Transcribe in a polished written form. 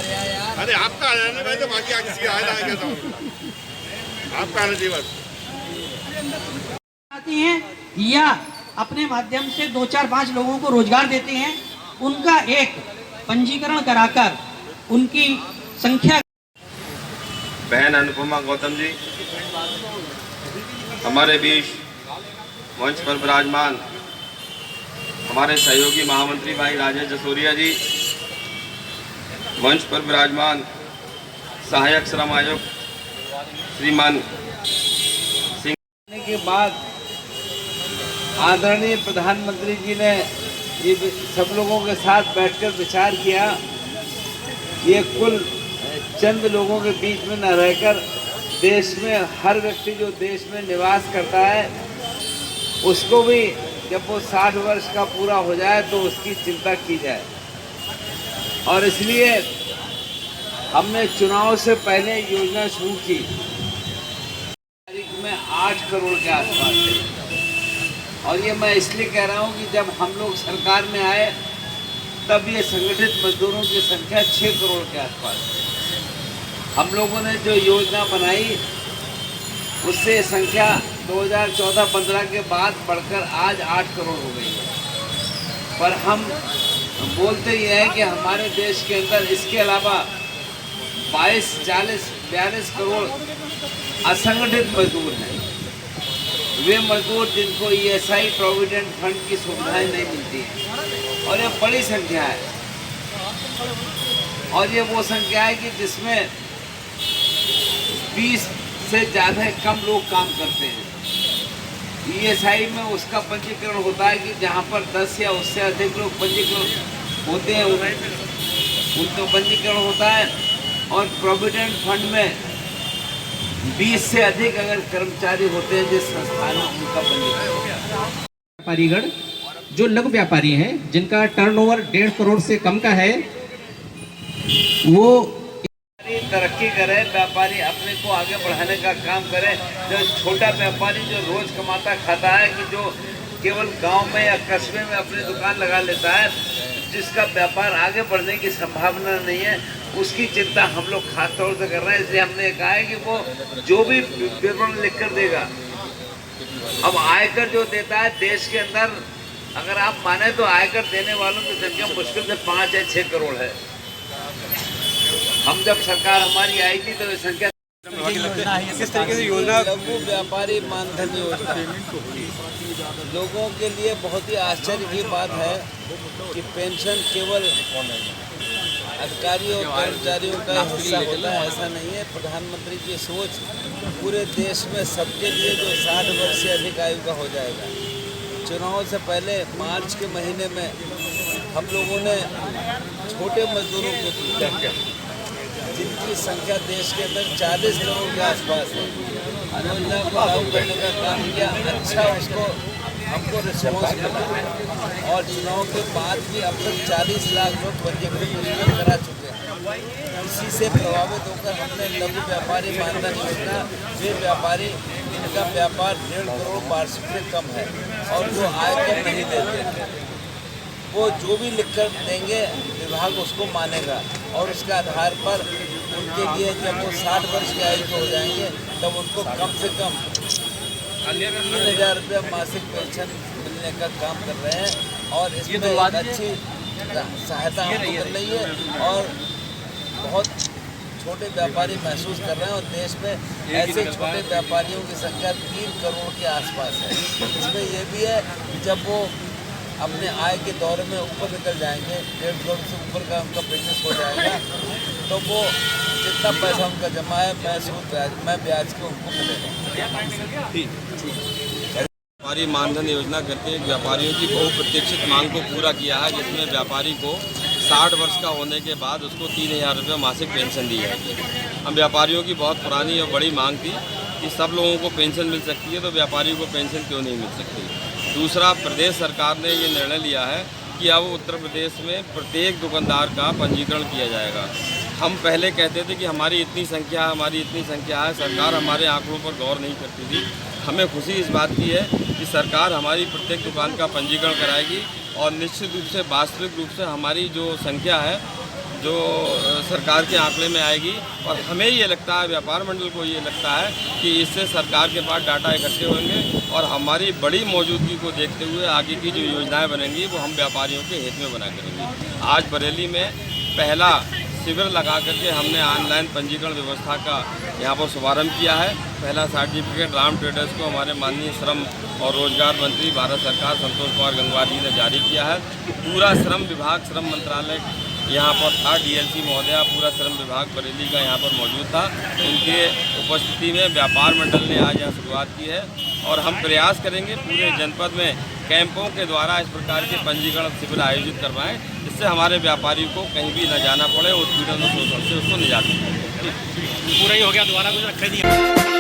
अरे आपका आया नहीं भाई, तो बाकी किसी का आया कैसा होगा? आपका आना चाहिए बस। आती हैं या अपने माध्यम से 2, 4, 5 लोगों को रोजगार देते हैं, उनका एक पंजीकरण कराकर उनकी संख्या। बहन अनुपमा गौतम जी, हमारे बीच मंच पर विराजमान हमारे सहयोगी महामंत्री भाई राजेश जसोरिया जी, मंच पर विराजमान सहायक श्रम आयुक्त श्रीमान सिंह के बाद आदरणीय प्रधानमंत्री जी ने ये सब लोगों के साथ बैठकर विचार किया, ये कुल चंद लोगों के बीच में न रहकर देश में हर व्यक्ति जो देश में निवास करता है उसको भी जब वो 60 वर्ष का पूरा हो जाए तो उसकी चिंता की जाए। और इसलिए हमने चुनाव से पहले योजना शुरू की। तारीख में 8 करोड़ के आसपास है। और ये मैं इसलिए कह रहा हूँ कि जब हम लोग सरकार में आए तब ये संगठित मजदूरों की संख्या 6 करोड़ के आसपास है। हम लोगों ने जो योजना बनाई उससे संख्या 2014-15 के बाद बढ़कर आज 8 करोड़ हो गई है। पर हम बोलते ये हैं कि हमारे देश के अंदर इसके अलावा 22, 40, 42 करोड़ असंगठित मजदूर हैं। वे मजदूर जिनको ESI प्रोविडेंट फंड की सुविधाएं नहीं मिलती हैं, और ये बड़ी संख्या है। और ये वो संख्या है कि जिसमें 20 से ज़्यादा कम लोग काम करते हैं। ESI में उसका पंजीकरण होता है कि जहाँ पर 10 या उससे अधिक लोग पंजीकृत होते हैं उनका पंजीकरण होता है। और प्रोविडेंट फंड में 20 से अधिक अगर कर्मचारी होते हैं जिस संस्थान में उनका पंजीकरण। व्यापारीगण जो लघु व्यापारी हैं जिनका टर्नओवर 1.5 करोड़ से कम का है, वो तरक्की करे, व्यापारी अपने को आगे बढ़ाने का काम करे। जो छोटा व्यापारी जो रोज कमाता खाता है, कि जो केवल गांव में या कस्बे में अपनी दुकान लगा लेता है, जिसका व्यापार आगे बढ़ने की संभावना नहीं है, उसकी चिंता हम लोग खास तौर से कर रहे हैं। इसलिए हमने कहा है कि वो जो भी विवरण लिख कर देगा। अब आयकर जो देता है देश के अंदर, अगर आप माने तो आयकर देने वालों की संख्या मुश्किल से 5 या 6 करोड़ है। हम जब सरकार हमारी आई थी तो ये संख्या किस तरीके से योजना लघु व्यापारी मानधन योजना लोगों के लिए बहुत ही आश्चर्य की बात है कि पेंशन केवल अधिकारियों और कर्मचारियों का हिस्सा होता है, ऐसा नहीं है। प्रधानमंत्री की सोच पूरे देश में सबके लिए जो 60 वर्ष से अधिक आयु का हो जाएगा। चुनाव से पहले मार्च के महीने में हम लोगों ने छोटे मजदूरों को पूछा, जिनकी संख्या देश के अंदर 40 करोड़ के आसपास है, योजना को लागू करने का काम किया। अच्छा उसको हमको रिस्पॉन्स मिला और चुनाव के बाद भी अब तक 40 लाख लोग पंजीकरण करा चुके हैं। इसी से प्रभावित होकर हमने लघु व्यापारी मानधन योजना, वे व्यापारी इनका व्यापार 1.5 करोड़ वार्षिक से कम है और जो आयकर नहीं देते, वो जो भी लिखकर देंगे विभाग उसको मानेगा। और उसके आधार पर उनके लिए जब वो 60 वर्ष के आयु हो जाएंगे तब उनको कम से कम 3,000 रुपये मासिक पेंशन मिलने का काम कर रहे हैं। और इसमें एक अच्छी सहायता हमको मिल रही है और बहुत छोटे व्यापारी महसूस कर रहे हैं। और देश में ऐसे छोटे व्यापारियों की संख्या 3 करोड़ के आसपास है। इसमें ये भी है कि जब वो अपने आय के दौरे में ऊपर निकल जाएंगे, 1.5 करोड़ से ऊपर का उनका बिजनेस हो जाएगा, तो वो जितना पैसा उनका जमा है मैं ब्याज के उनको मिलेगा। व्यापारी मानधन योजना करके व्यापारियों की बहुप्रतीक्षित मांग को पूरा किया है, जिसमें व्यापारी को 60 वर्ष का होने के बाद उसको 3,000 रुपये मासिक पेंशन दी जाएगी। हम व्यापारियों की बहुत पुरानी और बड़ी मांग थी कि सब लोगों को पेंशन मिल सकती है, तो व्यापारियों को पेंशन क्यों नहीं मिल सकती। दूसरा, प्रदेश सरकार ने ये निर्णय लिया है कि अब उत्तर प्रदेश में प्रत्येक दुकानदार का पंजीकरण किया जाएगा। हम पहले कहते थे कि हमारी इतनी संख्या है, सरकार हमारे आंकड़ों पर गौर नहीं करती थी। हमें खुशी इस बात की है कि सरकार हमारी प्रत्येक दुकान का पंजीकरण कराएगी और निश्चित रूप से वास्तविक रूप से हमारी जो संख्या है, जो सरकार के आंकड़े में आएगी। और हमें ये लगता है, व्यापार मंडल को ये लगता है कि इससे सरकार के पास डाटा इकट्ठे होंगे और हमारी बड़ी मौजूदगी को देखते हुए आगे की जो योजनाएं बनेंगी वो हम व्यापारियों के हित में बना करेंगे। आज बरेली में पहला शिविर लगा करके हमने ऑनलाइन पंजीकरण व्यवस्था का यहाँ पर शुभारंभ किया है। पहला सर्टिफिकेट राम ट्रेडर्स को हमारे माननीय श्रम और रोजगार मंत्री भारत सरकार संतोष कुमार गंगवार जी ने जारी किया है। पूरा श्रम विभाग, श्रम मंत्रालय यहाँ पर था, डीएलसी महोदया, पूरा श्रम विभाग बरेली का यहाँ पर मौजूद था। उनके उपस्थिति में व्यापार मंडल ने आज यहाँ शुरुआत की है और हम प्रयास करेंगे पूरे जनपद में कैंपों के द्वारा इस प्रकार के पंजीकरण शिविर आयोजित करवाएं, जिससे हमारे व्यापारियों को कहीं भी न जाना पड़े और उत्पीड़न और शोषण से उसको निजात मिले। पूरा ही हो गया, दोबारा कुछ रखे दिया।